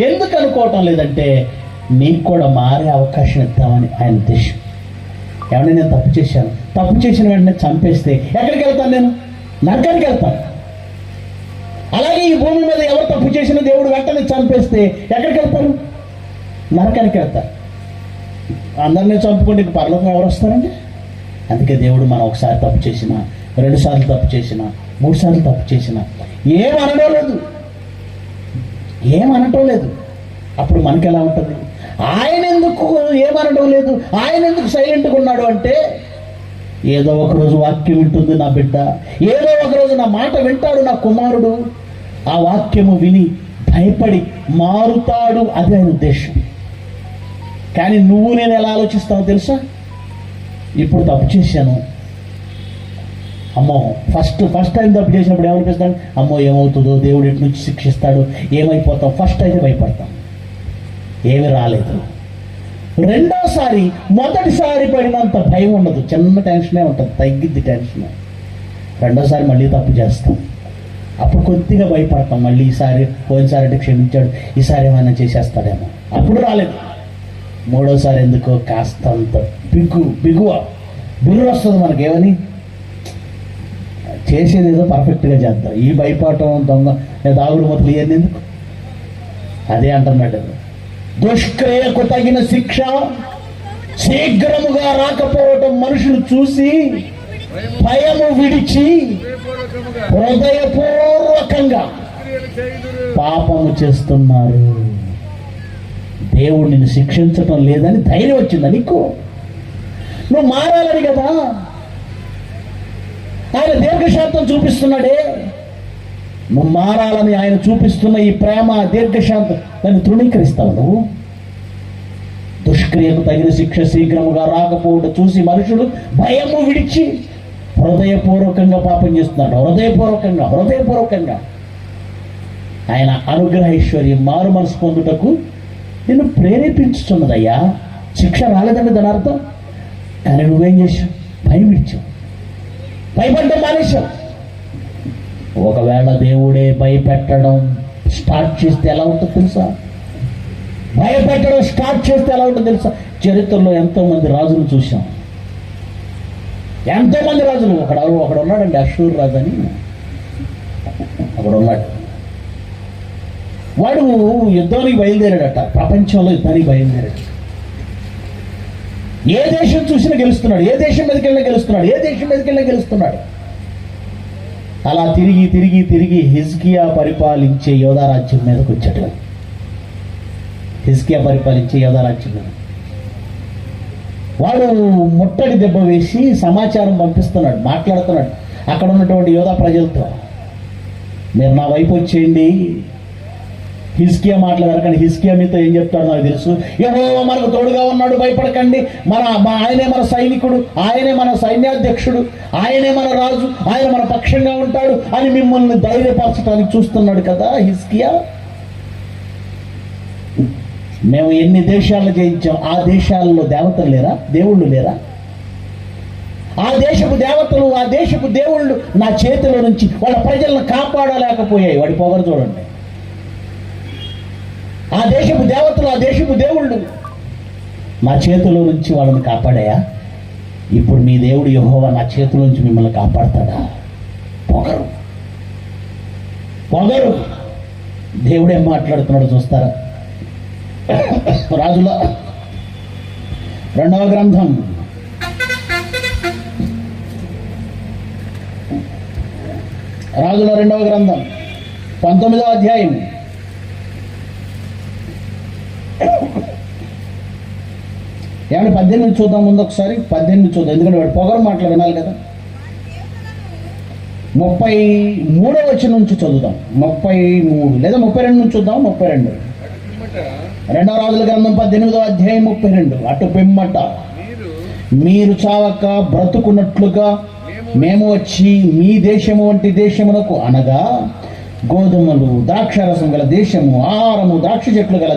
ఎందుకు అనుకోవటం లేదంటే నీకు కూడా మారే అవకాశం ఇద్దామని ఆయన ఉద్దేశం. ఏమన్నా నేను తప్పు చేశాను, తప్పు చేసిన వెంటనే చంపేస్తే ఎక్కడికి వెళ్తాను? నేను నరకానికి వెళ్తాను. అలాగే ఈ భూమి మీద ఎవరు తప్పు చేసిన దేవుడు వెంటనే చంపేస్తే ఎక్కడికి వెళ్తారు? నరకానికి వెళ్తారు. అందరినీ చంపుకుంటే పరలోకం ఎవరు వస్తారండి? అందుకే దేవుడు మనం ఒకసారి తప్పు చేసినా, 2 సార్లు తప్పు చేసినా, 3 సార్లు తప్పు చేసినా ఏమనడం లేదు. అప్పుడు మనకి ఎలా ఉంటుంది? ఆయన ఎందుకు ఏమనడం లేదు, ఆయన ఎందుకు సైలెంట్గా ఉన్నాడు అంటే, ఏదో ఒకరోజు వాక్యం వింటుంది నా బిడ్డ, ఏదో ఒకరోజు నా మాట వింటాడు నా కుమారుడు, ఆ వాక్యము విని భయపడి మారుతాడు, అది ఆయన ఉద్దేశం. కానీ నువ్వు నేను ఎలా ఆలోచిస్తావు తెలుసా? ఇప్పుడు తప్పు చేశాను, అమ్మో ఫస్ట్ టైం తప్పు చేసినప్పుడు ఏమనిపిస్తాడు? అమ్మో ఏమవుతుందో, దేవుడు ఎటు నుంచి శిక్షిస్తాడు, ఏమైపోతాం, ఫస్ట్ అయితే భయపడతాం, ఏమి రాలేదు. రెండోసారి మొదటిసారి పడినంత భయం ఉండదు, చిన్న టెన్షనే ఉంటుంది, తగ్గిద్ది టెన్షన్. రెండోసారి మళ్ళీ తప్పు చేస్తాం, అప్పుడు కొద్దిగా భయపడతాం. మళ్ళీ ఈసారి పోయినసారి అంటే క్షమించాడు, ఈసారి ఏమైనా చేసేస్తాడేమో, అప్పుడు రాలేదు. మూడోసారి ఎందుకో కాస్తంత బిగురు వస్తుంది మనకి. ఏమని చేసేది ఏదో పర్ఫెక్ట్గా చేద్దాం, ఈ భయపడటం, దొంగ దాగుడు మొదలు ఇవన్నీ ఎందుకు? అదే అంటున్నాడు, దుష్క్రియకు తగిన శిక్ష శీఘ్రముగా రాకపోవటం మనుషులు చూసి భయము విడిచి హృదయపూర్వకంగా పాపము చేస్తున్నారు. దేవుడు నిన్ను శిక్షించటం లేదని ధైర్యం వచ్చిందా నీకు? నువ్వు మారాలని కదా ఆయన దీర్ఘశాంతం చూపిస్తున్నాడే. నువ్వు మారాలని ఆయన చూపిస్తున్న ఈ ప్రేమ, దీర్ఘశాంతం, దాన్ని తృణీకరిస్తావు నువ్వు. దుష్క్రియకు తగిన శిక్ష శీఘ్రముగా రాకపోవడం చూసి మనుషులు భయము విడిచి హృదయపూర్వకంగా పాపం చేస్తున్నాడు. హృదయపూర్వకంగా ఆయన అనుగ్రహ ఐశ్వర్యం, మారు మనసు పొందుటకు నిన్ను ప్రేరేపించుతున్నదయ్యా. శిక్ష రాలేదండి దాని అర్థం. కానీ నువ్వేం చేశావు? భయం ఇచ్చావు, భయపడ్డం మానేశావు. ఒకవేళ దేవుడే భయపెట్టడం స్టార్ట్ చేస్తే ఎలా ఉంటుందో తెలుసా? భయపెట్టడం స్టార్ట్ చేస్తే ఎలా ఉంటుందో తెలుసా? చరిత్రలో ఎంతోమంది రాజులు చూసాం, ఎంతోమంది రాజులు. ఒకడు ఉన్నాడండి, అశూర్ రాజు అని ఒకడున్నాడు. వాడు యుద్ధానికి బయలుదేరాడట, ప్రపంచంలో యుద్ధానికి బయలుదేరాడు. ఏ దేశం చూసినా గెలుస్తున్నాడు, ఏ దేశం మీదకి వెళ్ళినా గెలుస్తున్నాడు. అలా తిరిగి హిజ్కియా పరిపాలించే యోధా రాజ్యం మీదకి వచ్చాడు. వాడు ముట్టడి దెబ్బ వేసి సమాచారం పంపిస్తున్నాడు, మాట్లాడుతున్నాడు అక్కడ ఉన్నటువంటి యోధా ప్రజలతో, మీరు నా వైపు వచ్చేయండి. హిజ్కియా మాట్లాడకండి. హిజ్కియా మీతో ఏం చెప్తాడు నాకు తెలుసు, యెహోవా మనకు తోడుగా ఉన్నాడు, భయపడకండి, ఆయనే మన సైనికుడు, ఆయనే మన సైన్యాధ్యక్షుడు, ఆయనే మన రాజు, ఆయన మన పక్షంగా ఉంటాడు అని మిమ్మల్ని ధైర్యపరచడానికి చూస్తున్నాడు కదా హిజ్కియా. మేము ఎన్ని దేశాలను జయించాం, ఆ దేశాలలో దేవతలు లేరా, దేవుళ్ళు లేరా? ఆ దేశపు దేవతలు, ఆ దేశపు దేవుళ్ళు నా చేతిలో నుంచి వాళ్ళ ప్రజలను కాపాడలేకపోయాయి. వాడి పొగరు చూడండి. ఆ దేశపు దేవతలు, ఆ దేశపు దేవుళ్ళు నా చేతిలో నుంచి వాళ్ళని కాపాడాయా? ఇప్పుడు మీ దేవుడు యెహోవా నా చేతిలో నుంచి మిమ్మల్ని కాపాడతాడా? పొగరు. దేవుడేం మాట్లాడుతున్నాడు చూస్తారా? రాజుల 2వ గ్రంథం 19వ అధ్యాయం 18 చూద్దాం. ముందు ఒకసారి 18 చూద్దాం, ఎందుకంటే వాడు పొగరు మాటలు వినాలి కదా. 33వ వచనం నుంచి చదువుదాం. 33 లేదా 32 నుంచి చూద్దాం. 32 2వ రాజుల గ్రంథం 18వ అధ్యాయం 32. అటు పిమ్మట మీరు చావక బ్రతుకున్నట్లుగా మేము వచ్చి మీ దేశము వంటి దేశమునకు, అనగా గోధుమలు ద్రాక్షరసం గల దేశము, ఆహారము ద్రాక్ష చెట్లు గల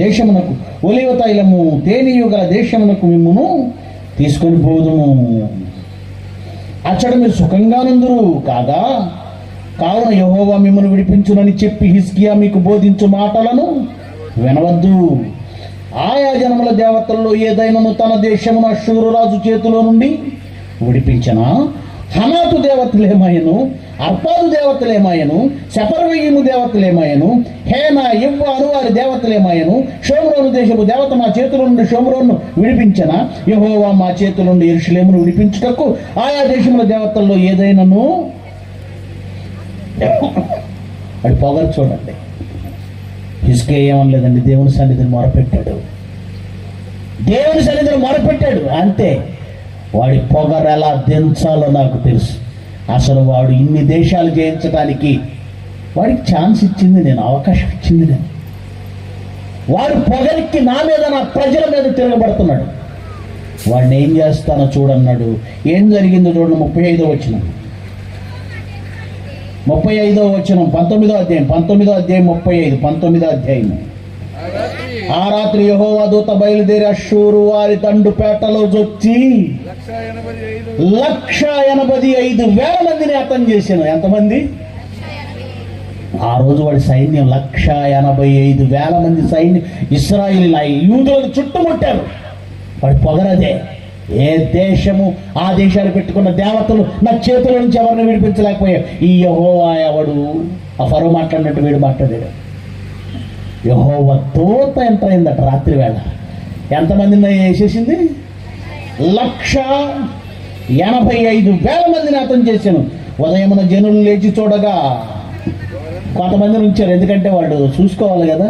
దేశమునకు, ఒలివ తైలము తేనీయు గల దేశమునకు మిమ్మును తీసుకొని పోదుము. అచ్చట మీరు సుఖంగా నుందురు కాగా కావున యెహోవా మిమ్మల్ని విడిపించునని చెప్పి హిజ్కియా మీకు బోధించు మాటలను వినవద్దు. ఆయా జనముల దేవతల్లో ఏదైనాను తన దేశమును అష్షూరు రాజు చేతిలో నుండి విడిపించనా? హమాతు దేవతలేమాయను, అర్పాదు దేవతలేమాయను, సెపర్వయీము దేవతలేమాయను, హేనా ఇవ్వ అనువారి దేవతలేమాయను. షోమ్రోను దేశపు దేవత మా చేతుల నుండి షోమ్రోను విడిపించనా? యెహోవా మా చేతుల నుండి యెరూషలేమును విడిపించుటకు ఆయా దేశముల దేవతల్లో ఏదైనాను. అది పొగరు చూడండి. హిజ్కియా ఏమనలేదండి, దేవుని సన్నిధిని మొరపెట్టాడు. దేవుని సన్నిధిని మొరపెట్టాడు అంతే. వాడి పొగరు ఎలా దించాలో నాకు తెలుసు. అసలు వాడు ఇన్ని దేశాలు జయించడానికి వాడికి ఛాన్స్ ఇచ్చింది నేను, అవకాశం ఇచ్చింది నేను. వాడు పొగరికి నా మీద, నా ప్రజల మీద తిరగబడుతున్నాడు. వాడిని ఏం చేస్తానో చూడన్నాడు. ఏం జరిగిందో చూడండి. 35వ వచనం 19వ అధ్యాయం 19వ అధ్యాయం. ఆ రాత్రి యెహోవా దూత బయలుదేరి అష్షూరు వారి దండుపేటలో జొచ్చి 185,000 మందిని హతం చేశాను. ఎంతమంది? ఆ రోజు వాడి సైన్యం 185,000 మంది సైన్యం ఇశ్రాయేలీయుల యూదులను చుట్టుముట్టారు. వాడి పొగరదే. ఏ దేశము ఆ దేశాలు పెట్టుకున్న దేవతలు నా చేతుల నుంచి ఎవరిని విడిపించలేకపోయావు. ఈ యెహోవా ఎవడు? ఆ ఫరో మాట్లాడినట్టు వీడు మాట్లాడాడు. యెహోవా దూత ఎంత అయిందట రాత్రి వేళ. ఎంతమందిని వేసేసింది? 185,000 మందిని హతం చేశాను. ఉదయమున జనులు లేచి చూడగా కొంతమందిని ఉంచారు. ఎందుకంటే వాడు చూసుకోవాలి కదా,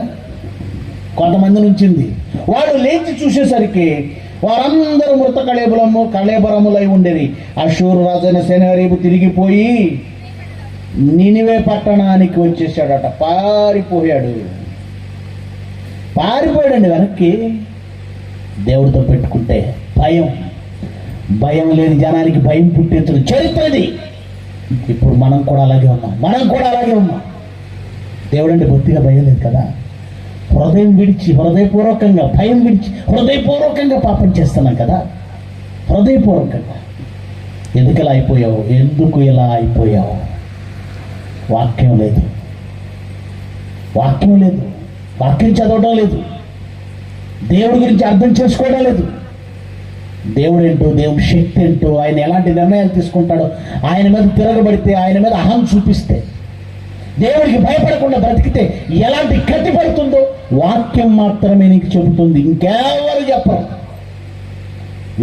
కొంతమందిని ఉంచింది. వాడు లేచి చూసేసరికి వారందరూ మృత కళేబరములై ఉండేది. అష్షూరు రాజైన సెనారీబు తిరిగిపోయి నినివే పట్టణానికి వచ్చేసాడట. పారిపోయాడండి వెనక్కి. దేవుడితో పెట్టుకుంటే భయం లేని జనానికి భయం పుట్టించడం చరిత్రది. ఇప్పుడు మనం కూడా అలాగే ఉన్నాం. దేవుడంటే బొత్తిగా భయం లేదు కదా. హృదయం విడిచి హృదయపూర్వకంగా, భయం విడిచి హృదయపూర్వకంగా పాపం చేస్తున్నాం కదా. హృదయపూర్వకంగా. ఎందుకు ఇలా అయిపోయావు? వాక్యం లేదు. వాక్యం చదవడం లేదు. దేవుడి గురించి అర్థం చేసుకోవడం లేదు. దేవుడు ఏంటో, దేవుడి శక్తి ఏంటో, ఆయన ఎలాంటి నిర్ణయాలు తీసుకుంటాడో, ఆయన మీద తిరగబడితే, ఆయన మీద అహం చూపిస్తే, దేవుడికి భయపడకుండా బ్రతికితే ఎలాంటి గతి పడుతుందో వాక్యం మాత్రమే నీకు చెబుతుంది. ఇంకెవరు చెప్పరు.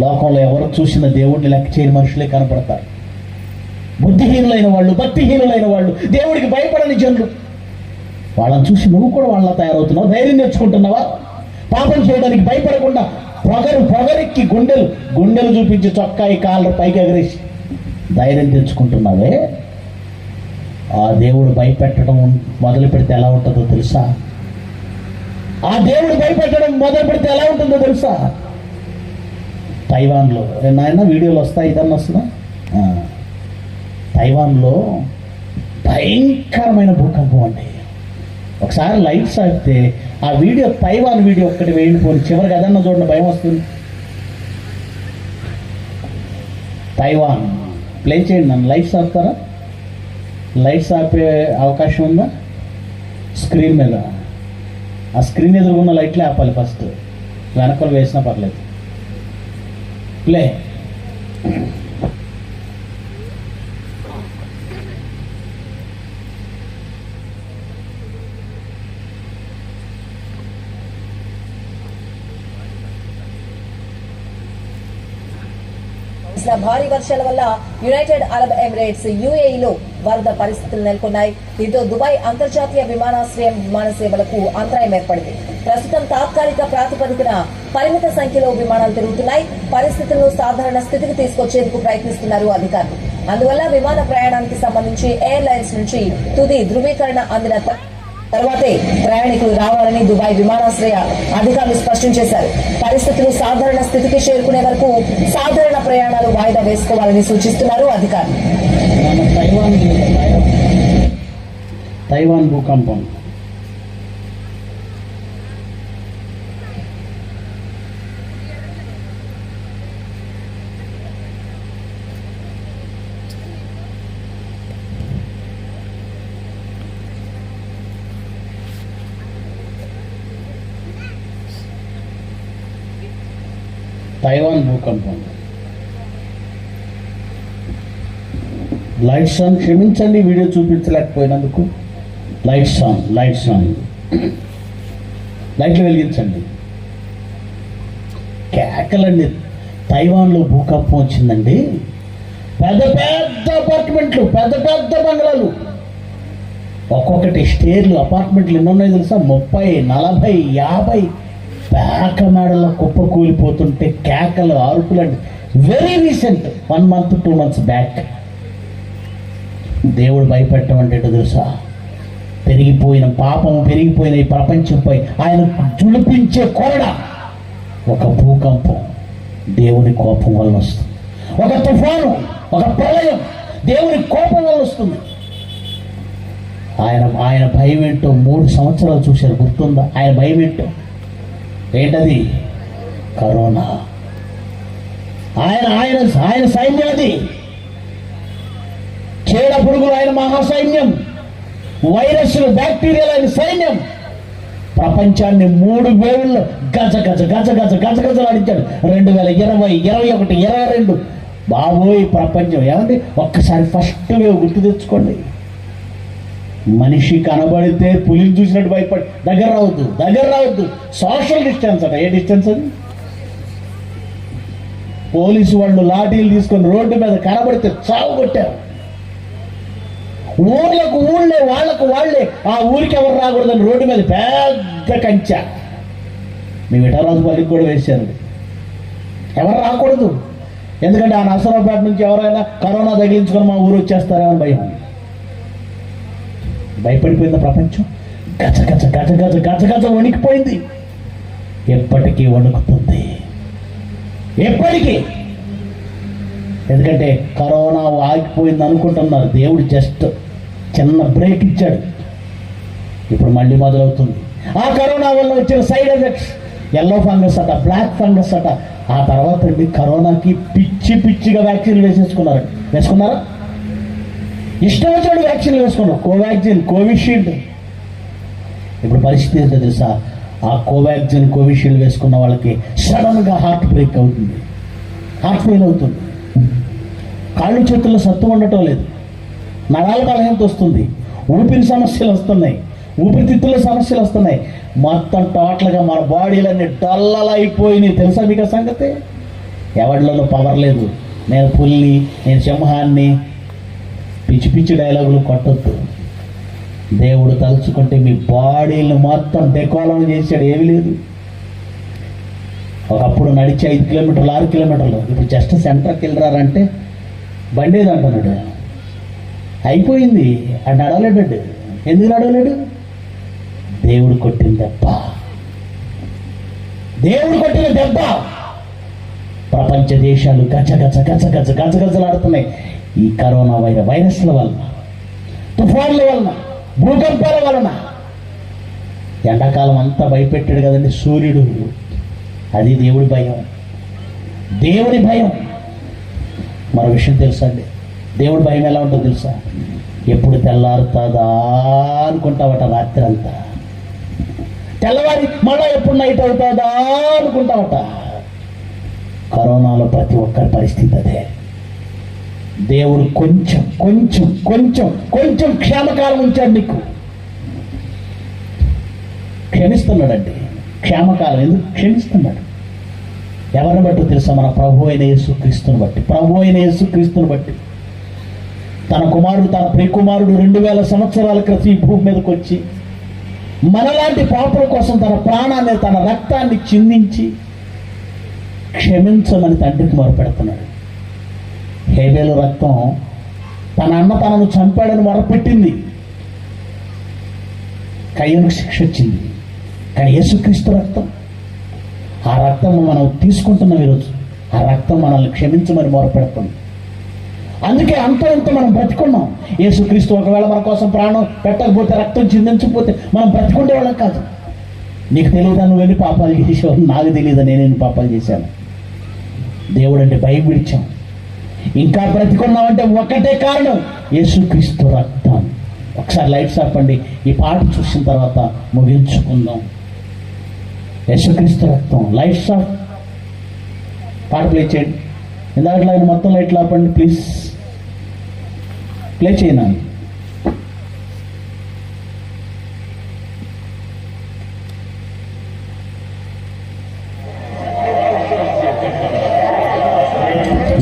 లోకంలో ఎవరు చూసిన దేవుడిని లెక్క చేయని మనుషులే కనపడతారు. బుద్ధిహీనులైన వాళ్ళు, భక్తిహీనులైన వాళ్ళు, దేవుడికి భయపడని జనులు. వాళ్ళని చూసి నువ్వు కూడా వాళ్ళ తయారవుతున్నావు. ధైర్యం నేర్చుకుంటున్నావా? పాపం చేయడానికి భయపడకుండా పొగరెక్కి గుండెలు చూపించి చొక్కాయి కాళ్ళు పైకి ఎగరేసి ధైర్యం తెచ్చుకుంటున్నావే. ఆ దేవుడు భయపెట్టడం మొదలు పెడితే ఎలా ఉంటుందో తెలుసా? తైవాన్లో నాయన వీడియోలు వస్తాయి, ఇదన్నా వస్తుందా? తైవాన్లో భయంకరమైన భూకంపం అండి. ఒకసారి లైట్స్ ఆపితే ఆ వీడియో, తైవాన్ వీడియో ఒక్కటి వేయండిపోయి చివరికి అదన్నా చూడండి, భయం వస్తుంది. తైవాన్ ప్లే చేయండి. నన్ను లైట్స్ ఆపుతారా? లైట్స్ ఆపే అవకాశం ఉందా? స్క్రీన్ మీద, ఆ స్క్రీన్ ఎదురుగున్న లైట్లే ఆపాలి ఫస్ట్. వెనకలు వేసినా పర్లేదు. ప్లే. భారీ వర్షాల వల్ల యునైటెడ్ అరబ్ ఎమిరేట్స్ యుఏఈలో వరద పరిస్థితులు నెలకొన్నాయి. దీంతో దుబాయ్ అంతర్జాతీయ విమానాశ్రయం విమాన సేవలకు అంతరాయం ఏర్పడింది. ప్రస్తుతం తాత్కాలిక ప్రాతిపదికన పరిమిత సంఖ్యలో విమానాలు తిరుగుతున్నాయి. పరిస్థితులను సాధారణ స్థితికి తీసుకొచ్చేందుకు ప్రయత్నిస్తున్నారు అధికారులు. అందువల్ల విమాన ప్రయాణానికి సంబంధించి ఎయిర్లైన్స్ నుంచి తుది ధృవీకరణ అందిన తర్వాతే ప్రయాణికులు రావాలని దుబాయ్ విమానాశ్రయ అధికారులు స్పష్టం చేశారు. పరిస్థితులు సాధారణ స్థితికి చేరుకునే వరకు సాధారణ ప్రయాణాలు వాయిదా వేసుకోవాలని సూచిస్తున్నారు అధికారులు. తైవాన్ భూకంపం తైవాన్ భూకంపం. Lights on. క్షమించండి వీడియో చూపించలేకపోయినందుకు. Lights on. లైట్లు వెలిగించండి. కేకలండి. తైవాన్లో భూకంపం వచ్చిందండి. పెద్ద పెద్ద అపార్ట్మెంట్లు, పెద్ద పెద్ద బంగ్లాలు, ఒక్కొక్కటి స్టేర్లు, అపార్ట్మెంట్లు ఎన్ని ఉన్నాయో తెలుసా? 30, 40, 50 పేక మేడల్లో కుప్ప కూలిపోతుంటే కేకలు, అరుపులు అండి. Very recent, 1 month 2 months back. దేవుడు భయపెట్టడం అంటే తెలుసా? పెరిగిపోయిన పాపం, పెరిగిపోయిన ఈ ప్రపంచంపై ఆయన జులిపించే కొరడ ఒక భూకంపం దేవుని కోపం వల్ల వస్తుంది. ఒక తుఫాను, ఒక ప్రళయం దేవుని కోపం వల్ల వస్తుంది. ఆయన భయం ఏంటో 3 సంవత్సరాలు చూశారు, గుర్తుందా? ఆయన భయం ఏంటది? కరోనా. ఆయన సైన్యం అది. చీడ పురుగులు ఆయన మహాసైన్యం, వైరస్లు, బ్యాక్టీరియాలు ఆయన సైన్యం. ప్రపంచాన్ని 3 వేవుల్లో గజగజలాడించాడు. 2020, 21, 22. బాబోయ్ ప్రపంచం ఏమండి? ఒక్కసారి ఫస్ట్ వేవ్ గుర్తు తెచ్చుకోండి. మనిషి కనబడితే పులిని చూసినట్టు భయపడి దగ్గర రావద్దు. సోషల్ డిస్టెన్స్ అట. ఏ డిస్టెన్స్ అది? పోలీసు వాళ్ళు లాఠీలు తీసుకొని రోడ్డు మీద కనబడితే చావు కొట్టారు. వాళ్ళకు వాళ్ళే ఆ ఊరికి ఎవరు రాకూడదని రోడ్డు మీద పెద్ద కంచె. మీ విఠలరాజు పల్లికి కూడా వేశారు, ఎవరు రాకూడదు. ఎందుకంటే ఆ నర్సరావుపేట నుంచి ఎవరైనా కరోనా తగిలించుకొని మా ఊరు వచ్చేస్తారేమని భయం. భయపడిపోయింది ప్రపంచం. గజ వణికిపోయింది. ఎప్పటికీ వణుకుతుంది, ఎప్పటికీ. ఎందుకంటే కరోనా ఆగిపోయింది అనుకుంటున్నారు. దేవుడు జస్ట్ చిన్న బ్రేక్ ఇచ్చాడు. ఇప్పుడు మళ్ళీ మొదలవుతుంది. ఆ కరోనా వల్ల వచ్చిన సైడ్ ఎఫెక్ట్స్, ఎల్లో ఫంగస్ అట, బ్లాక్ ఫంగస్ అట. ఆ తర్వాత కరోనాకి పిచ్చిగా వ్యాక్సిన్లు వేసుకున్నారా? ఇష్టం వచ్చినట్టు వ్యాక్సిన్లు వేసుకున్నారు. కోవాక్సిన్, కోవిషీల్డ్. ఇప్పుడు పరిస్థితి ఏంటో తెలుసా? ఆ కోవాక్సిన్, కోవిషీల్డ్ వేసుకున్న వాళ్ళకి సడన్గా హార్ట్ బ్రేక్ అవుతుంది, హార్ట్ ఫెయిల్ అవుతుంది. కాళ్ళు చేతుల్లో సత్తు ఉండటం లేదు, నరాల బలహీనత వస్తుంది, ఊపిరి సమస్యలు వస్తున్నాయి, ఊపిరితిత్తుల సమస్యలు వస్తున్నాయి. మొత్తం టోటల్గా మన బాడీలన్నీ డల్లలైపోయినాయి. తెలుసా మీకు ఆ సంగతి? ఎవరిలోనూ పవర్ లేదు. నేను పుల్లి, నేను సింహాన్ని, పిచ్చి డైలాగులు కొట్టొద్దు. దేవుడు తలుచుకుంటే మీ బాడీలను మొత్తం డెకోలం చేశాడు. ఏమీ లేదు. ఒకప్పుడు నడిచి 5 కిలోమీటర్లు 6 కిలోమీటర్లు, ఇప్పుడు జస్ట్ సెంటర్కి వెళ్ళరారంటే బండేది అంటున్నాడు. అయిపోయింది. అది నడవలేడు. ఎందుకు నడవలేడు? దేవుడు కొట్టిన దెబ్బ. ప్రపంచ దేశాలు గజగజలాడుతున్నాయి ఈ కరోనా వైరస్ల వలన, తుఫాన్ల వలన, భూకంపాల వలన. ఎండాకాలం అంతా భయపెట్టాడు కదండి సూర్యుడు. అది దేవుడి భయం, దేవుని భయం. మరో విషయం తెలుసా అండి? దేవుడి భయం ఎలా ఉంటుందో తెలుసా? ఎప్పుడు తెల్లారుతుందా అనుకుంటావట రాత్రి అంతా. తెల్లవారి మళ్ళా ఎప్పుడు నైట్ అవుతుందా అనుకుంటావట. కరోనాలో ప్రతి ఒక్కరి పరిస్థితి అదే. దేవుడు కొంచెం క్షేమకాలం ఉంచాడు నీకు. క్షమిస్తున్నాడండి. క్షేమకాలం ఎందుకు క్షమిస్తున్నాడు? ఎవరిని బట్టి తెలుసా? మన ప్రభు అయిన యేసుక్రీస్తుని బట్టి. తన ప్రియకుమారుడు 2000 సంవత్సరాల క్రితం ఈ భూమి మీదకి వచ్చి మనలాంటి పాపల కోసం తన ప్రాణాన్ని, తన రక్తాన్ని చిందించి క్షమించమని తండ్రికి మొరపెడుతున్నాడు. హేబేలు రక్తం తన అన్న తనను చంపాడని మొరపెట్టింది. కయ్యనుకు శిక్ష వచ్చింది. కానీ యేసుక్రీస్తు రక్తం, ఆ రక్తం మనం తీసుకుంటున్నాం ఈరోజు. ఆ రక్తం మనల్ని క్షమించమని మొరపెడుతుంది. అందుకే అంత మనం బ్రతికున్నాం. యేసుక్రీస్తు ఒకవేళ మన కోసం ప్రాణం పెట్టకపోతే, రక్తం చిందించకపోతే మనం బ్రతికుండే వాళ్ళం కాదు. నీకు తెలియదా నువ్వు ఎన్ని పాపాలు చేసావు? నాకు తెలియదా నేను ఎన్ని పాపాలు చేశాను? దేవుడు అంటే భయం విడిచాం. ఇంకా బ్రతికున్నామంటే ఒకటే కారణం, యేసుక్రీస్తు రక్తం. ఒకసారి లైట్స్ ఆపండి. ఈ పాట చూసిన తర్వాత ముగించుకుందాం. యేసుక్రీస్తు రక్తం. Lights off. పాట ప్లే చేయండి. ఇందాక ఆయన మొత్తం లైట్లు ఆపండి ప్లీజ్. ప్లే చేయనా?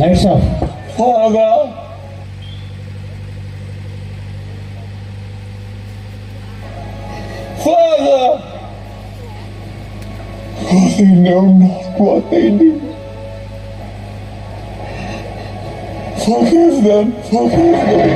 Lights off. Father, Father, for they know not what they do. Forgive them, forgive them.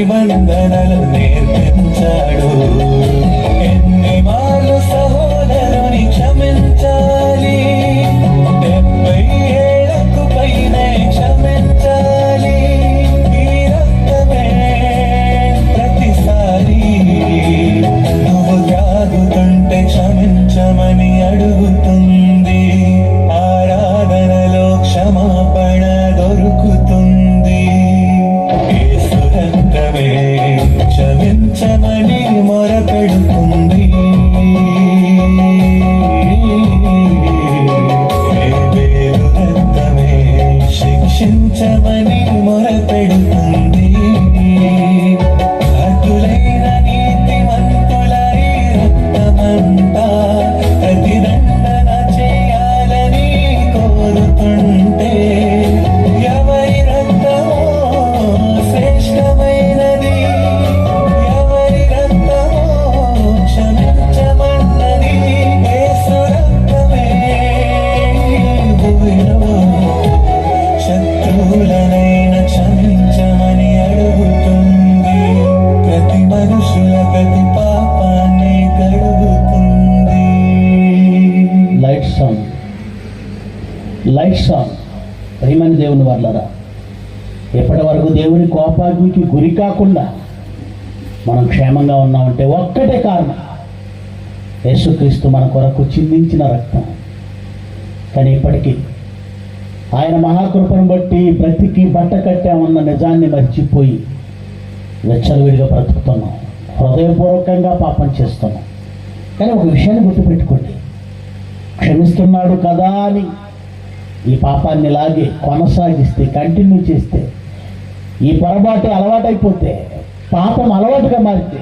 నిబంధనలు నేర్పించాడు. ఎన్ని మార్లు సహోదరుని క్షమించాలి, 70 ఏళ్లకు పైనే క్షమించాలి. ఈ రక్తమే ప్రతిసారి నువ్వు త్యాగుతుంటే క్షమించమని అడుగుతుంది. ఆరాధనలో క్షమాపణ దొరుకుతుంది. యేసు రక్తమే క్షమించమని మొరపెడుతుంది. వేలు రక్తమే శిక్షించమని మొరపెడుతుంది. అటులైన నీతిమంతులై రక్తమంతా ప్రతిదండన చేయాలని కోరుతుంటే, ఎవరి రక్తమో శ్రేష్టమైనది, ఎవరి రక్తమో క్షమించమన్నది. యేసు రక్తమే భూమిలో శత్రువులనైనా క్షమించమని అడుగుతుంది. ప్రతి మనుషుల ప్రతి పాపాన్ని కడుగుతుంది. లైట్ సాంగ్ ప్రియమైన దేవుని వాళ్ళరా, ఎప్పటి వరకు దేవుని కోపాగ్నికి గురి కాకుండా మనం క్షేమంగా ఉన్నామంటే ఒక్కటే కారణం, యేసుక్రీస్తు మన కొరకు చిందించిన రక్తం. కానీ ఇప్పటికీ ఆయన మహాకృపను బట్టి బ్రతికి బట్ట కట్టామన్న నిజాన్ని మర్చిపోయి వెచ్చలవిడిగా బ్రతుకుతున్నాం, హృదయపూర్వకంగా పాపం చేస్తున్నాం. కానీ ఒక విషయాన్ని గుర్తుపెట్టుకోండి, క్షమిస్తున్నాడు కదా అని ఈ పాపాన్ని ఇలాగే కొనసాగిస్తే, కంటిన్యూ చేస్తే, ఈ పొరపాటు అలవాటైపోతే, పాపం అలవాటుగా మారితే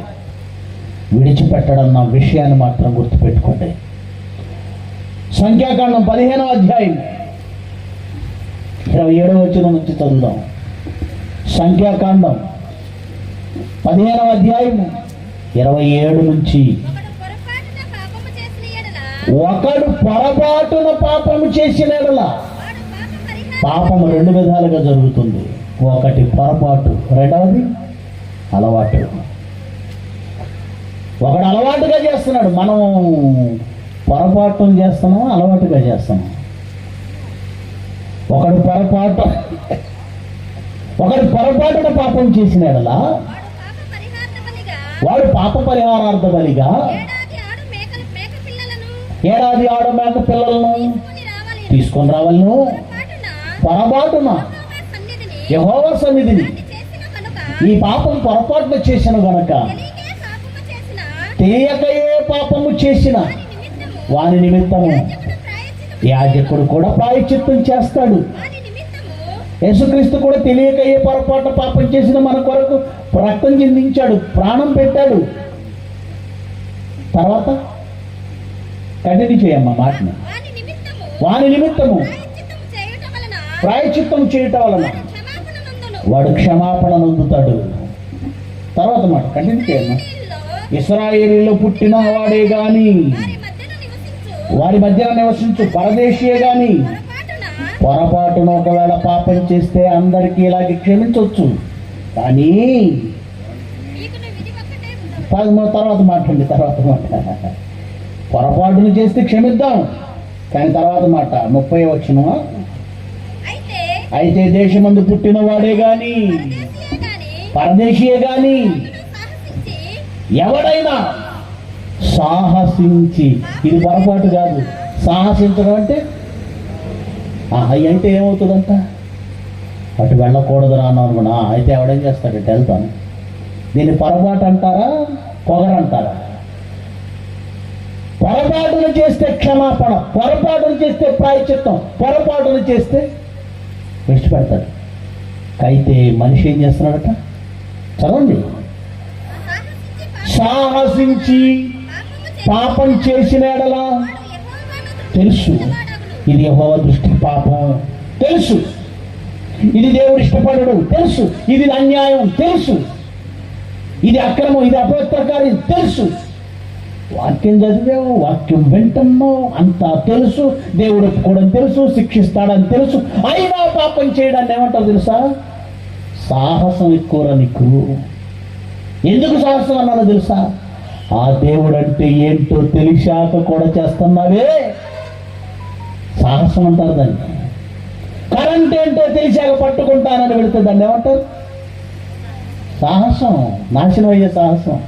విడిచిపెట్టడన్న విషయాన్ని మాత్రం గుర్తుపెట్టుకోండి. సంఖ్యాకాండం 15వ అధ్యాయం 27వ వచనం నుంచి చదువుదాం. సంఖ్యాకాండం 15వ అధ్యాయం 27 నుంచి. ఒకడు పొరపాటున పాపము చేసిన యెడల పాపము 2 విధాలుగా జరుగుతుంది. ఒకటి పొరపాటు, రెండవది అలవాటు. ఒకడు అలవాటుగా చేస్తున్నాడు, మనం పొరపాటును చేస్తున్నాం, అలవాటుగా చేస్తున్నాం. ఒకడు పొరపాటున పాపం చేసిన యెడల వాడు పాప పరిహారార్థ బలిగా ఏడాది ఆడు మేక పిల్లలను తీసుకొని రావాలను. పొరపాటున యెహోవా సన్నిధిని ఈ పాపం పొరపాటున చేసిన గనక, తెలియకయే పాపము చేసిన వాని నిమిత్తము యాజకుడు కూడా ప్రాయశ్చిత్తం చేస్తాడు. యేసుక్రీస్తు కూడా తెలియకయే పొరపాటున పాపం చేసిన మన కొరకు రక్తం చిందించాడు, ప్రాణం పెట్టాడు. తర్వాత కంటిన్యూ చేయమ్మా మాటని. వాని నిమిత్తము ప్రాయశ్చిత్తం చేయటం వలన వాడు క్షమాపణ నొందుతాడు. తర్వాత మాట కంటిన్యూ చేయమ్మా. ఇశ్రాయేలీలో పుట్టిన వాడే గాని, వారి మధ్యన నివసించు పరదేశీయే గాని పొరపాటున ఒకవేళ పాపం చేస్తే అందరికీ ఇలాగే క్షమించవచ్చు. కానీ తర్వాత మాట్లాడండి, తర్వాత మాట. పొరపాటును చేస్తే క్షమిద్దాం, కానీ తర్వాత మాట 30వ వచనం. అయితే దేశమందు పుట్టిన వాడే గాని పరదేశీయే గాని ఎవడైనా సాహసించి, ఇది పొరపాటు కాదు, సాహసించడం అంటే అయితే ఏమవుతుందంట, అటు వెళ్ళకూడదు రాను అనుకున్నా. అయితే ఎవడేం చేస్తాడంటే వెళ్తాను. దీన్ని పొరపాటు అంటారా, పొగరంటారా? పొరపాటును చేస్తే క్షమాపణ, పొరపాటును చేస్తే ప్రాయశ్చిత్తం, పొరపాటును చేస్తే విడిచిపెడతాడు. అయితే మనిషి ఏం చేస్తున్నాడట, చదవండి. సాహసించి పాపం చేసిన యెడల తెలుసు ఇది యెహోవా దృష్టికి పాపం, తెలుసు ఇది దేవుడు ఇష్టపడడు, తెలుసు ఇది అన్యాయం, తెలుసు ఇది అక్రమం, ఇది అపవిత్రకార్యం, తెలుసు. వాక్యం చదివావు, వాక్యం వింటున్నావు, అంతా తెలుసు, దేవుడు ఒప్పుకోవడం తెలుసు, శిక్షిస్తాడని తెలుసు, అయినా పాపం చేయడాన్ని ఏమంటావు తెలుసా? సాహసం ఎక్కువరా నీకు. ఎందుకు సాహసం అన్నానో తెలుసా? ఆ దేవుడు అంటే ఏంటో తెలిసాక కూడా చేస్తున్నావే సాహసం అంటారు దాన్ని. కరెంట్ ఏంటో తెలిసాక పట్టుకుంటానని వెళితే దాన్ని ఏమంటారు? సాహసం, నాశనం అయ్యే సాహసం.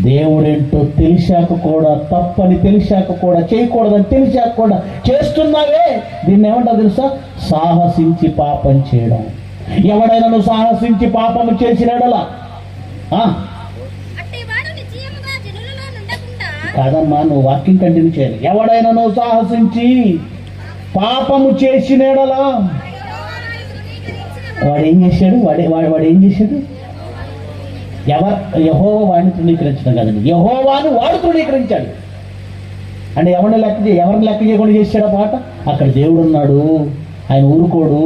దేవుడేంటో తెలిసాక కూడా, తప్పని తెలిసాక కూడా, చేయకూడదని తెలిసాక కూడా చేస్తున్నావే, దీన్ని ఏమంటారు తెలుసా? సాహసించి పాపం చేయడం. ఎవడైనా నువ్వు సాహసించి పాపము చేసినాడలా కాదమ్మా, నువ్వు వాక్యం కంటిన్యూ చేయాలి. ఎవడైనా నువ్వు సాహసించి పాపము చేసినాడలా వాడు ఏం చేశాడు? వాడు ఏం చేశాడు? యెహోవా వాడిని తృణీకరించడం కదండి, యెహోవాను వాడు తృణీకరించాడు. అంటే ఎవరిని లెక్క చేయకుండా చేశాడు ఆ పాట. అక్కడ దేవుడు ఉన్నాడు, ఆయన ఊరుకోడు,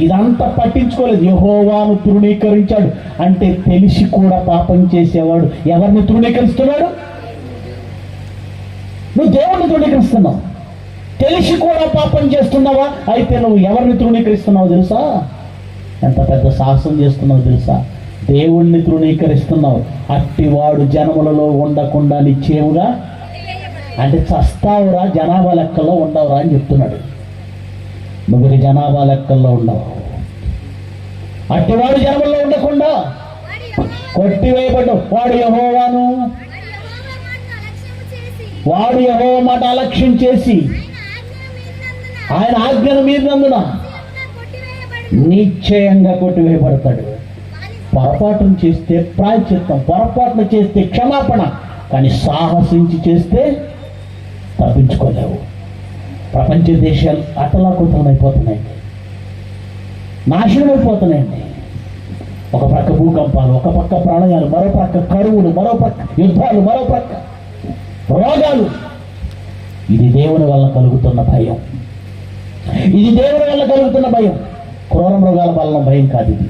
ఇదంతా పట్టించుకోలేదు. యెహోవాను తృణీకరించాడు అంటే తెలిసి కూడా పాపం చేసేవాడు ఎవరిని తృణీకరిస్తున్నాడు? నువ్వు దేవుడిని తృణీకరిస్తున్నావు. తెలిసి కూడా పాపం చేస్తున్నావా? అయితే నువ్వు ఎవరిని తృణీకరిస్తున్నావు తెలుసా? ఎంత పెద్ద సాహసం చేస్తున్నావు తెలుసా? దేవుణ్ణి తృణీకరిస్తున్నావు. అట్టివాడు జనములలో ఉండకుండా నిశ్చయముగా, అంటే చస్తావురా, జనాభా లెక్కల్లో ఉండవురా అని చెప్తున్నాడు. నువ్వు జనాభా లెక్కల్లో ఉండవు. అట్టివాడు జనములలో ఉండకుండా కొట్టివేయబడ్డావు. వాడు యెహోవా మాట అలక్ష్యం చేసి ఆయన ఆజ్ఞను మీరినందున నిశ్చయంగా కొట్టివేయబడతాడు. పొరపాటును చేస్తే ప్రాయశ్చిత్తం, పొరపాటును చేస్తే క్షమాపణ, కానీ సాహసించి చేస్తే తప్పించుకోలేవు. ప్రపంచ దేశాలు అతలాకుతలమైపోతున్నాయండి, నాశనమైపోతున్నాయండి. ఒక ప్రక్క భూకంపాలు, ఒక పక్క ప్రళయాలు, మరో ప్రక్క కరువులు, మరో ప్రక్క యుద్ధాలు, మరో ప్రక్క రోగాలు. ఇది దేవుని వల్ల కలుగుతున్న భయం. ఇది దేవుని వల్ల కలుగుతున్న భయం. క్రూర మృగాల వల్ల భయం కాదు ఇది,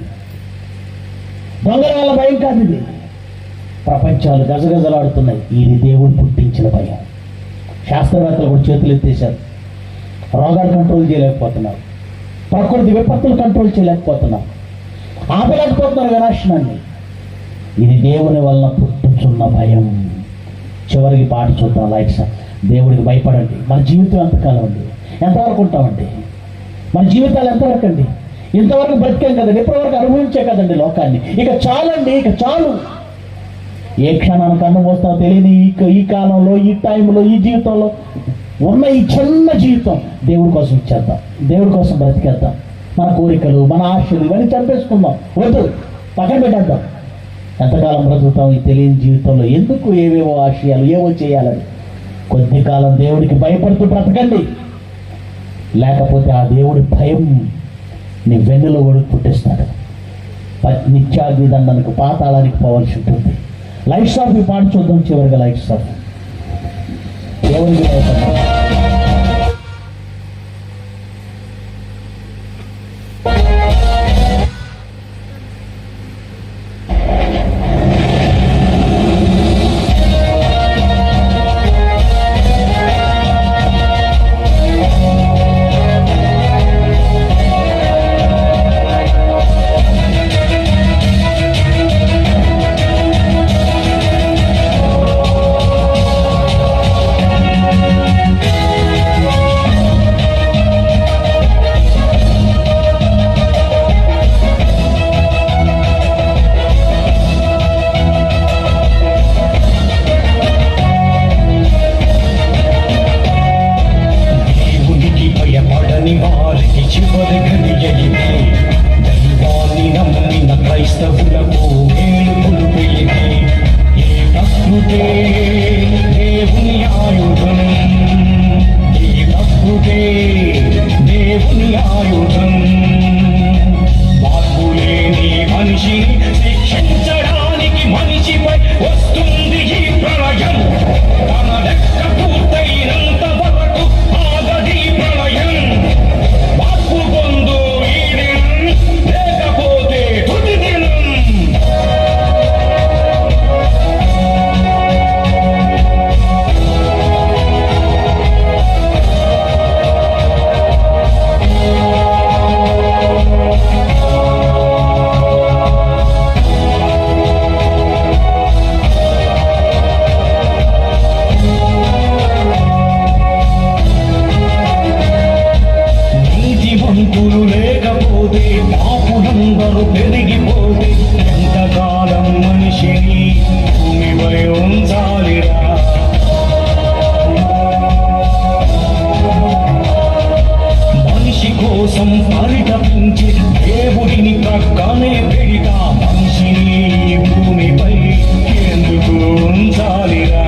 దొంగల వల్ల భయం కాదు ఇది. ప్రపంచాలు గజగజలాడుతున్నాయి, ఇది దేవుడు పుట్టించిన భయం. శాస్త్రవేత్తలు కూడా చేతులు ఎత్తేశారు. రోగాలు కంట్రోల్ చేయలేకపోతున్నారు, ప్రకృతి విపత్తులు కంట్రోల్ చేయలేకపోతున్నారు, ఆపలేకపోతున్నారు వినాశనాన్ని. ఇది దేవుని వల్ల పుట్టుచున్న భయం. చివరికి పాట చూద్దాం. లైట్స్. దేవుడికి భయపడండి. మన జీవితం ఎంతకాలం అండి? ఎంతవరకు ఉంటామండి? మన జీవితాలు ఎంతవరకు అండి? ఇంతవరకు బ్రతికాం కదండి, ఇప్పటివరకు అనుభవించే కదండి లోకాన్ని. ఇక చాలండి, ఇక చాలు. ఏ క్షణానికి అన్నం వస్తామో తెలియని ఈ కాలంలో, ఈ టైంలో, ఈ జీవితంలో ఉన్న ఈ చిన్న జీవితం దేవుడి కోసం ఇచ్చేద్దాం, దేవుడి కోసం బ్రతికేద్దాం. మన కోరికలు, మన ఆశలు ఇవన్నీ చంపేసుకుందాం. వద్దు, పక్కన పెట్టేద్దాం. ఎంతకాలం బ్రతుకుతాం ఈ తెలియని జీవితంలో? ఎందుకు ఏవేవో ఆశయాలు, ఏవో చేయాలని? కొద్ది కాలం దేవుడికి భయపడుతూ బ్రతకండి. లేకపోతే ఆ దేవుడి భయం నీ వెన్నులో ఒడికి పుట్టిస్తాడు. నిత్యాగ్ని దండనకు, పాతాళానికి పోవాల్సి ఉంటుంది. లైట్స్ ఆఫ్ ఈ పాట చూద్దాం. చివరిగా లైట్స్ ఆఫ్. దేవునికి భయపడాలి. లేకపోతే పాపులందరూ పెరిగిపోతే ఎంతకాలం మనిషిని భూమిపై ఉంచాలిరా. మనిషి కోసం పరితపించి దేవుడిని ప్రక్కనే పెడితా మనిషిని భూమిపై ఎందుకు ఉంచాలిరా.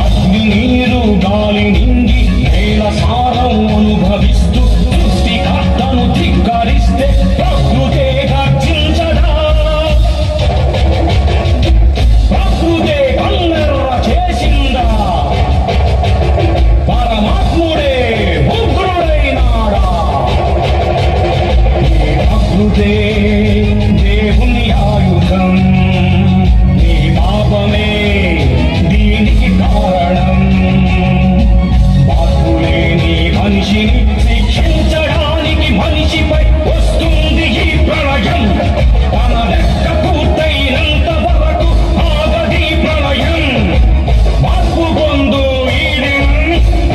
అగ్ని నీరు గాలి నిండి నేల సారం అనుభవిస్తూ సృష్టికర్తను ధిక్కరిస్తే ప్రకృతే గర్జించడా. ప్రకృతే కన్నెర్ర చేసిందా. పరమాత్ముడే ఉగ్రుడైనాడా. ఈ ప్రకృతే దేవుని ఆయుధం. నీ పాపమే దీనికి కారణం. మార్పులేని మనిషిని శిక్షించడానికి మనిషిపై వస్తుంది ఈ ప్రళయం. తన లెక్క పూర్తయినంత వరకు ఆగది ప్రళయం. మార్పు పొందు ఈ దినం,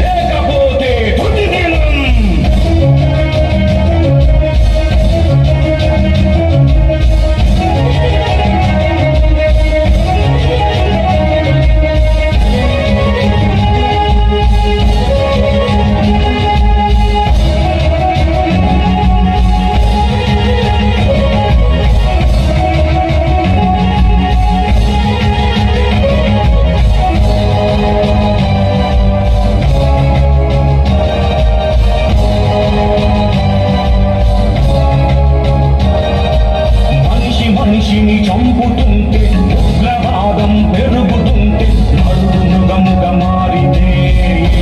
లేకపోతే తుది దినం. మనిషి మనిషిని చంపుతుంటే ఉగ్రవాదం పెరుగుతుంటే నరుడు మృగముగా మారితే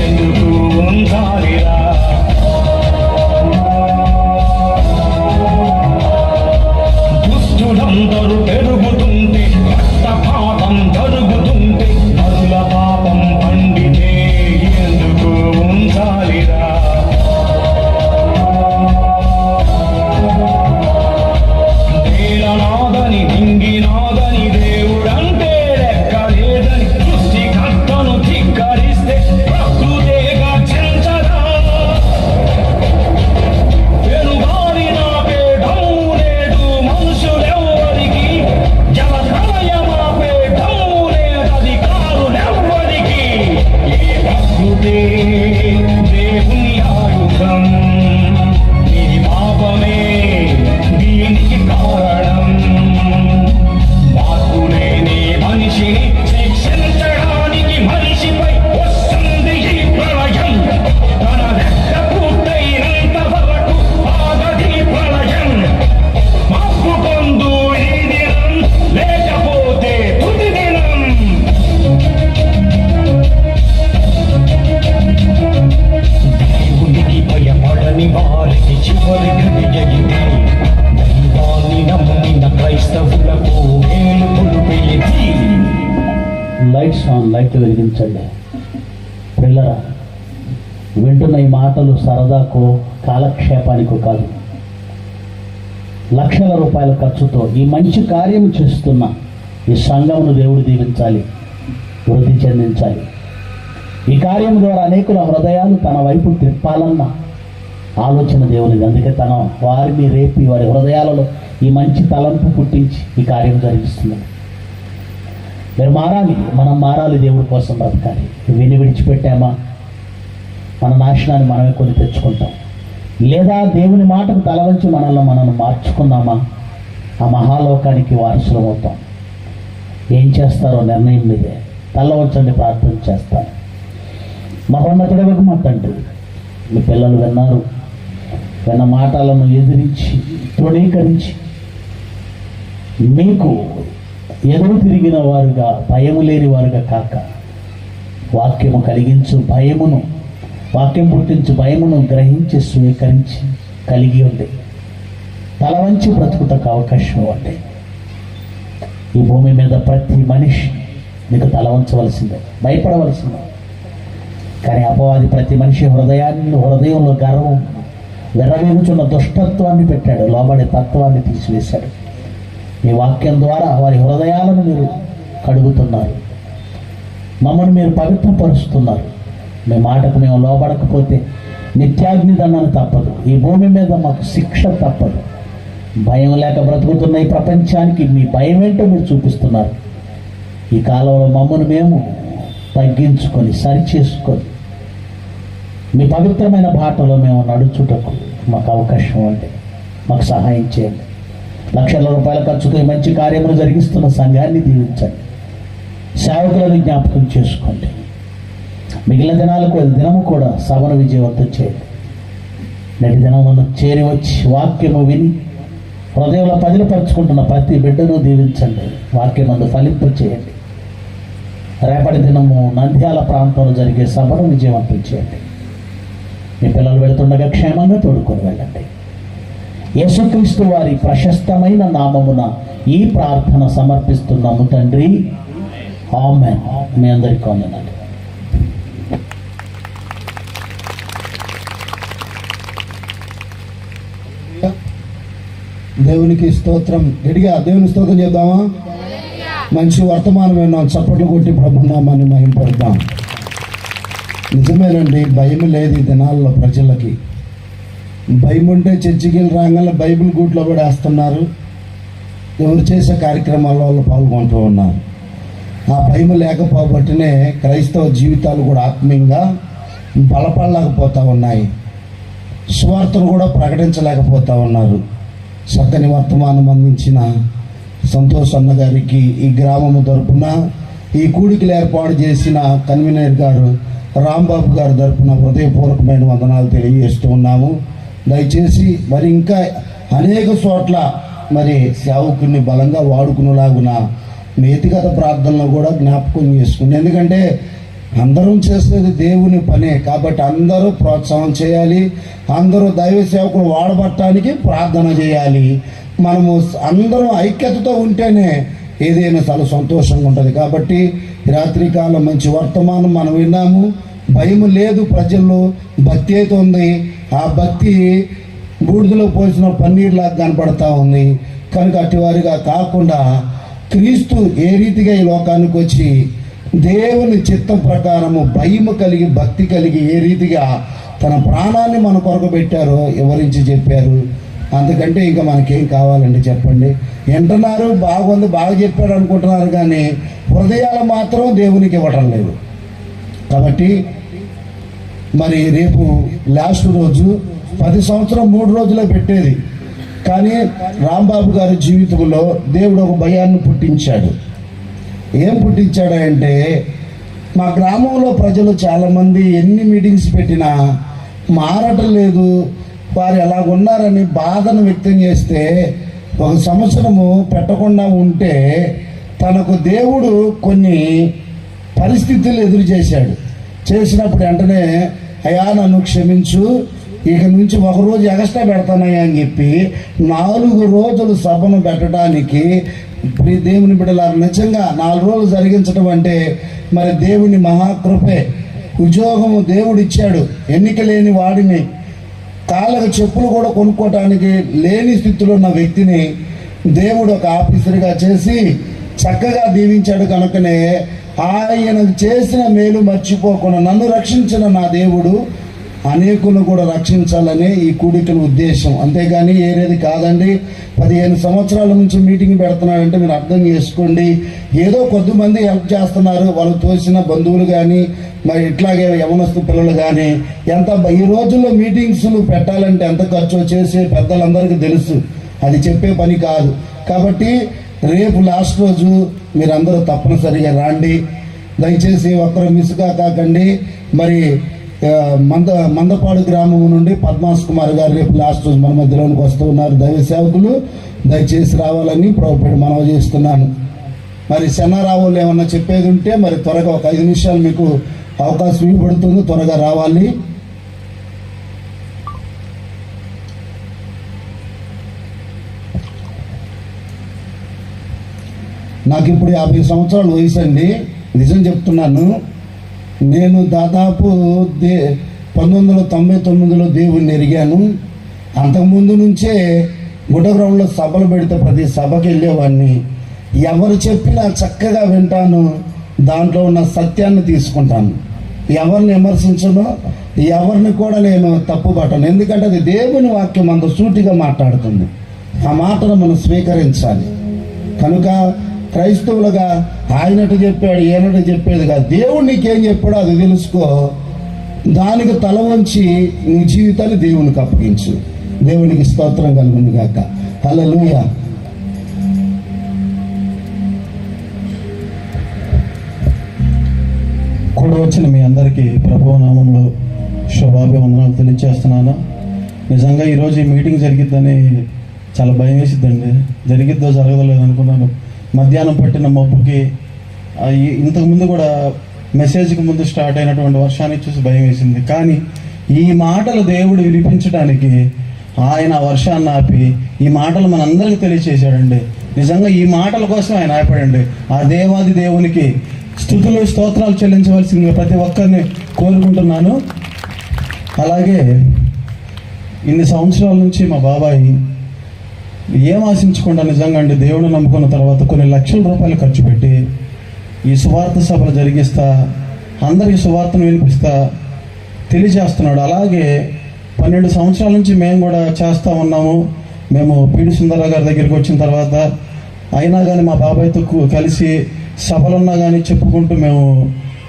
ఎందుకు ఉంచాలిరా. దుష్టులందరూ పెరుగుతుంటే రక్తపాతం జరుగుతుంటే నరుల పాపం పండితే ఎందుకు ఉంచాలిరా. నేలనాదని నింగినాదని దేవుడంటే లెక్క లేదని సృష్టికర్తను ధిక్కరిస్తే ప్రకృతే గర్జించదా. వెనుగాలి నాపే దమ్ము లేదు మనుషులెవ్వరికి. జలప్రళయమాపే దమ్ము లేదు అధికారులెవ్వరికి. ఈ ప్రకృతే దేవుని ఆయుధం. నీ పాపమే దీనికి కారణం. మార్పులేని మనిషిని శిక్షించడానికి మనిషిపై వస్తుంది ఈ ప్రళయం. తన లెక్క పూర్తయినంత వరకు ఆగది ప్రళయం. మార్పు పొందు ఈ దినం, లేకపోతే తుది దినం. దేవునికి భయపడని వారికి చివరి గడియ ఇది. దైవాన్ని నమ్మిన క్రైస్తవులకు మేలు కొలుపేది. లైట్స్ ఆన్, లైట్లు వెలిగించండి. పిల్లరా, వింటున్న ఈ మాటలు సరదాకో కాలక్షేపానికో కాదు. లక్షల రూపాయల ఖర్చుతో ఈ మంచి కార్యం చేస్తున్న ఈ సంఘమును దేవుడు దీవించాలి, వృద్ధి చెందించాలి. ఈ కార్యం ద్వారా అనేకుల హృదయాలు తన వైపు తిప్పాలన్న ఆలోచన దేవునిది. అందుకే తన వారిని రేపి వారి హృదయాలలో ఈ మంచి తలంపు పుట్టించి ఈ కార్యం జరిగిస్తున్నాడు. మీరు మారాలి, మనం మారాలి, దేవుడి కోసం బ్రతకాలి. విని విడిచిపెట్టామా మన నాశనాన్ని మనమే కొని తెచ్చుకుంటాం. లేదా దేవుని మాటకు తలవంచి మనల్ని మార్చుకున్నామా ఆ మహాలోకానికి వారసులం అవుతాం. ఏం చేస్తారో నిర్ణయం మీదే. తల వంచండి, ప్రార్థన చేస్తాను. మహోన్నతుడవకు మా తండ్రి, మీ పిల్లలు విన్న మాటలను ఎదిరించి తృణీకరించి మీకు ఎదురు తిరిగిన వారుగా, భయము లేని వారుగా కాక, వాక్యము కలిగించు భయమును, వాక్యం పుట్టించు భయమును గ్రహించి స్వీకరించి కలిగి ఉండి తల వంచి బ్రతుకుటకు అవకాశం ఇవ్వండి. ఈ భూమి మీద ప్రతి మనిషి మీకు తల వంచవలసిందే, భయపడవలసిందే. కానీ అపవాది ప్రతి మనిషి హృదయంలో గర్వం, వెర్రవేగుచున్న దుష్టత్వాన్ని పెట్టాడు, లోబడే తత్వాన్ని తీసివేశాడు. మీ వాక్యం ద్వారా వారి హృదయాలను మీరు కడుగుతున్నారు, మమ్మల్ని మీరు పవిత్రపరుస్తున్నారు. మీ మాటకు మేము లోబడకపోతే నిత్యాగ్ని దండన తప్పదు, ఈ భూమి మీద మాకు శిక్ష తప్పదు. భయం లేక బ్రతుకుతున్న ఈ ప్రపంచానికి మీ భయం ఏంటో మీరు చూపిస్తున్నారు. ఈ కాలంలో మమ్మల్ని మేము తగ్గించుకొని సరిచేసుకొని మీ పవిత్రమైన బాటలో మేము నడుచుటకు మాకు అవకాశం ఉంది. మాకు సహాయం చేయండి. లక్షల రూపాయల ఖర్చుతో ఈ మంచి కార్యములు జరిగిస్తున్న సంఘాన్ని దీవించండి. సేవకులను జ్ఞాపకం చేసుకోండి. మిగిలిన దినాలకు దినము కూడా సభను విజయవంతం చేయండి. నేటి దినమును చేరి వచ్చి వాక్యము విని హృదయంలో పదిలపరుచుకుంటున్న ప్రతి బిడ్డను దీవించండి. వాక్యమందు ఫలింపు చేయండి. రేపటి దినము నంద్యాల ప్రాంతంలో జరిగే సభను విజయవంతం చేయండి. మీ పిల్లలు వెళుతుండగా క్షేమంగా తోడుకొని వెళ్ళండి. యేసుక్రీస్తు వారి ప్రశస్తమైన నామమున ఈ ప్రార్థన సమర్పిస్తున్నాము తండ్రి, ఆమేన్. మీ అందరికీ వందనాలు. దేవునికి స్తోత్రం. గట్టిగా దేవుని స్తోత్రం చేద్దామా? మంచి వర్తమానం విన్నాం. చప్పట్లు కొట్టి ప్రభునామాన్ని మహింపడతాం. నిజమేనండి, భయం లేదు ఈ దినాల్లో ప్రజలకి. భయం ఉంటే చర్చికి వెళ్ళి రాగానే బైబిల్ గూట్లో పడేస్తున్నారు. ఎవరు చేసే కార్యక్రమాల్లో వాళ్ళు పాల్గొంటూ ఉన్నారు. ఆ భయం లేకపోబట్టినే క్రైస్తవ జీవితాలు కూడా ఆత్మీయంగా బలపడలేకపోతూ ఉన్నాయి. సువార్తను కూడా ప్రకటించలేకపోతూ ఉన్నారు. చక్కని వర్తమానం అందించిన సంతోష్ అన్న గారికి ఈ గ్రామము తరపున, ఈ కూడికలు ఏర్పాటు చేసిన కన్వీనర్ గారు రాంబాబు గారి తరపున హృదయపూర్వకమైన వందనాలు తెలియజేస్తూ ఉన్నాము. దయచేసి మరి ఇంకా అనేక చోట్ల మరి సేవకుని బలంగా వాడుకునేలాగున వ్యక్తిగత ప్రార్థనలో కూడా జ్ఞాపకం చేసుకుని, ఎందుకంటే అందరం చేసేది దేవుని పనే కాబట్టి అందరూ ప్రోత్సాహం చేయాలి. అందరూ దైవ సేవకులు వాడబట్టడానికి ప్రార్థన చేయాలి. మనము అందరం ఐక్యతతో ఉంటేనే ఏదైనా చాలా సంతోషంగా ఉంటుంది. కాబట్టి రాత్రికాలం మంచి వర్తమానం మనం విన్నాము. భయం లేదు ప్రజల్లో, భక్తి అయితే ఉంది. ఆ భక్తి బూడిదలో పోసిన పన్నీర్లాగా కనపడతా ఉంది. కనుక అటువారిగా కాకుండా క్రీస్తు ఏ రీతిగా ఈ లోకానికి వచ్చి దేవుని చిత్తం ప్రకారము భయము కలిగి భక్తి కలిగి ఏ రీతిగా తన ప్రాణాన్ని మన కొరకు పెట్టారో వివరించి చెప్పారు. అందుకంటే ఇంకా మనకేం కావాలండి చెప్పండి? వింటున్నారు, బాగుంది, బాగా చెప్పాడు అనుకుంటున్నారు, కానీ హృదయాలు మాత్రం దేవునికి ఇవ్వటం లేదు. కాబట్టి మరి రేపు లాస్ట్ రోజు 10 సంవత్సరం 3 రోజులే పెట్టేది, కానీ రాంబాబు గారి జీవితంలో దేవుడు ఒక భయాన్ని పుట్టించాడు. ఏం పుట్టించాడంటే, మా గ్రామంలో ప్రజలు చాలామంది ఎన్ని మీటింగ్స్ పెట్టినా మారటం లేదు, వారు ఎలాగున్నారని బాధను వ్యక్తం చేస్తే 1 సంవత్సరము పెట్టకుండా ఉంటే తనకు దేవుడు కొన్ని పరిస్థితులు ఎదురు చేసినప్పుడు వెంటనే, అయ్యా నన్ను క్షమించు, ఇక నుంచి 1 రోజు ఎక్స్ట్రా పెడతానయ్యా అని చెప్పి 4 రోజులు సభను పెట్టడానికి దేవుని బిడ్డలారు నిజంగా 4 రోజులు జరిగించడం అంటే మరి దేవుని మహాకృపే. ఉద్యోగము దేవుడు ఇచ్చాడు. ఎన్నిక లేని వాడిని, కాళ్ళకు చెప్పులు కూడా కొనుక్కోవటానికి లేని స్థితిలో ఉన్న వ్యక్తిని దేవుడు ఒక ఆఫీసర్గా చేసి చక్కగా దీవించాడు. కనుకనే ఆయన చేసిన మేలు మర్చిపోకుండా నన్ను రక్షించిన నా దేవుడు అనేకులను కూడా రక్షించాలనే ఈ కూడికల ఉద్దేశం. అంతేగాని ఏరేది కాదండి. 15 సంవత్సరాల నుంచి మీటింగ్ పెడుతున్నాడంటే మీరు అర్థం చేసుకోండి. ఏదో కొద్దిమంది హెల్ప్ చేస్తున్నారు, వాళ్ళు తోసిన బంధువులు కానీ మరి ఇట్లాగే యవనస్తు పిల్లలు కానీ. ఎంత ఈ రోజుల్లో మీటింగ్స్లు పెట్టాలంటే ఎంత ఖర్చు చేసే పెద్దలందరికీ తెలుసు, అది చెప్పే పని కాదు. కాబట్టి రేపు లాస్ట్ రోజు మీరందరూ తప్పనిసరిగా రండి. దయచేసి ఒక్కరు మిస్ కాకండి. మరి మందపాడు గ్రామం నుండి పద్మాస్ కుమార్ గారు రేపు లాస్ట్ రోజు మన మధ్యలోనికి వస్తూ ఉన్నారు. దైవ సేవకులు దయచేసి రావాలని ప్రభుత్వం మనవి చేస్తున్నాను. మరి శనారావులు ఏమన్నా చెప్పేది ఉంటే మరి త్వరగా ఒక 5 నిమిషాలు మీకు అవకాశం ఇవ్వబడుతుంది, త్వరగా రావాలి. నాకు ఇప్పుడు 50 సంవత్సరాల వయసు అండి. నిజం చెప్తున్నాను. నేను దాదాపు 1999లో దేవుణ్ణి ఎరిగాను. అంతకుముందు నుంచే గుడ్డగ్రౌండ్లో సభలు పెడితే ప్రతి సభకి వెళ్ళేవాడిని. ఎవరు చెప్పినా చక్కగా వింటాను, దాంట్లో ఉన్న సత్యాన్ని తీసుకుంటాను. ఎవరిని విమర్శించను, ఎవరిని కూడా నేను తప్పుపట్టను. ఎందుకంటే అది దేవుని వాక్యం అంత సూటిగా మాట్లాడుతుంది. ఆ మాటను మనం స్వీకరించాలి. కనుక క్రైస్తవులుగా ఆయనట్టు చెప్పాడు ఈయనట్టు చెప్పేది కాదు. దేవుడు నీకేం చెప్పాడో అది తెలుసుకో, దానికి తల వంచి నీ జీవితాన్ని దేవునికి అప్పగించు. దేవునికి స్తోత్రం కలుగును గాక. హల్లెలూయా. కూడా వచ్చిన మీ అందరికీ ప్రభువు నామంలో శుభాభివందనాలు తెలియజేస్తున్నాను. నిజంగా ఈరోజు ఈ మీటింగ్ జరిగిద్దని చాలా భయం వేసిద్దండి. జరిగిద్దో జరగదో లేదు అనుకున్నాను. మధ్యాహ్నం పట్టిన మబ్బుకి ఇంతకుముందు కూడా మెసేజ్కి ముందు స్టార్ట్ అయినటువంటి వర్షాన్ని చూసి భయం వేసింది. కానీ ఈ మాటలు దేవుడు వినిపించడానికి ఆయన వర్షాన్ని ఆపి ఈ మాటలు మనందరికీ తెలియచేశాడండి. నిజంగా ఈ మాటల కోసం ఆయన ఆపాడండి. ఆ దేవాది దేవునికి స్తుతులు స్తోత్రాలు చెల్లించవలసిందిగా ప్రతి ఒక్కరిని కోరుకుంటున్నాను. అలాగే ఇన్ని సంవత్సరాల నుంచి మా బాబాయ్ ఏం ఆశించకుండా నిజంగా అండి దేవుడు నమ్ముకున్న తర్వాత కొన్ని లక్షల రూపాయలు ఖర్చు పెట్టి ఈ సువార్త సభలు జరిగిస్తా, అందరికీ సువార్తను వినిపిస్తా తెలియజేస్తున్నాడు. అలాగే 12 సంవత్సరాల నుంచి మేము కూడా చేస్తూ ఉన్నాము. మేము పీడి సుందరరావు గారి దగ్గరికి వచ్చిన తర్వాత అయినా కానీ మా బాబాయ్తో కలిసి సభలున్నా కానీ చెప్పుకుంటూ మేము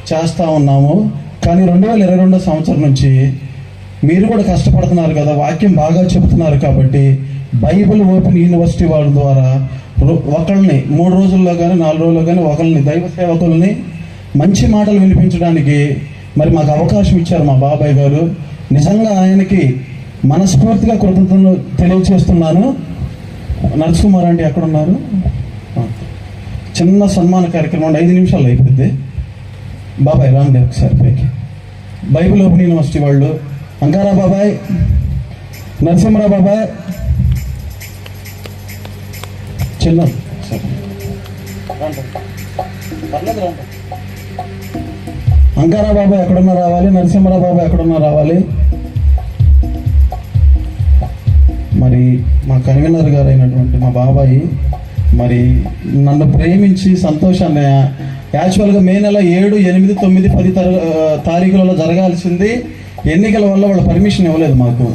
చేస్తూ ఉన్నాము. కానీ 2022 సంవత్సరం నుంచి మీరు కూడా కష్టపడుతున్నారు కదా, వాక్యం బాగా చెబుతున్నారు కాబట్టి బైబిల్ ఓపెన్ యూనివర్సిటీ వాళ్ళ ద్వారా ఒకళ్ళని 3 రోజుల్లో కానీ 4 రోజుల్లో కానీ ఒకళ్ళని దైవ సేవకుల్ని మంచి మాటలు వినిపించడానికి మరి మాకు అవకాశం ఇచ్చారు మా బాబాయ్ గారు. నిజంగా ఆయనకి మనస్ఫూర్తిగా కృతజ్ఞతలు తెలియజేస్తున్నాను. నరసింహారావు అంటే ఎక్కడున్నారు? చిన్న సన్మాన కార్యక్రమం 5 నిమిషాలు అయిపోద్ది. బాబాయ్ రాండి ఒకసారి పైకి. బైబిల్ ఓపెన్ యూనివర్సిటీ వాళ్ళు అంగారా బాబాయ్, నరసింహరావు బాబాయ్, చిన్న అంగారా బాబాయ్ ఎక్కడున్నా రావాలి, నరసింహరావు బాబాయ్ ఎక్కడున్నా రావాలి. మరి మా కన్వీనర్ గారు అయినటువంటి మా బాబాయ్ మరి నన్ను ప్రేమించి సంతోషాన్ని యాక్చువల్గా మే నెల 7, 8, 9, 10 తారీఖులలో జరగాల్సింది ఎన్నికల వల్ల వాళ్ళ పర్మిషన్ ఇవ్వలేదు మాకు.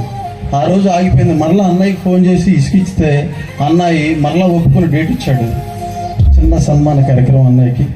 ఆ రోజు ఆగిపోయింది. మరలా అన్నయ్యకి ఫోన్ చేసి ఇసుకిస్తే అన్నయ్య మరలా ఒప్పుకొని డేట్ ఇచ్చాడు. చిన్న సన్మాన కార్యక్రమం అన్నయ్యకి.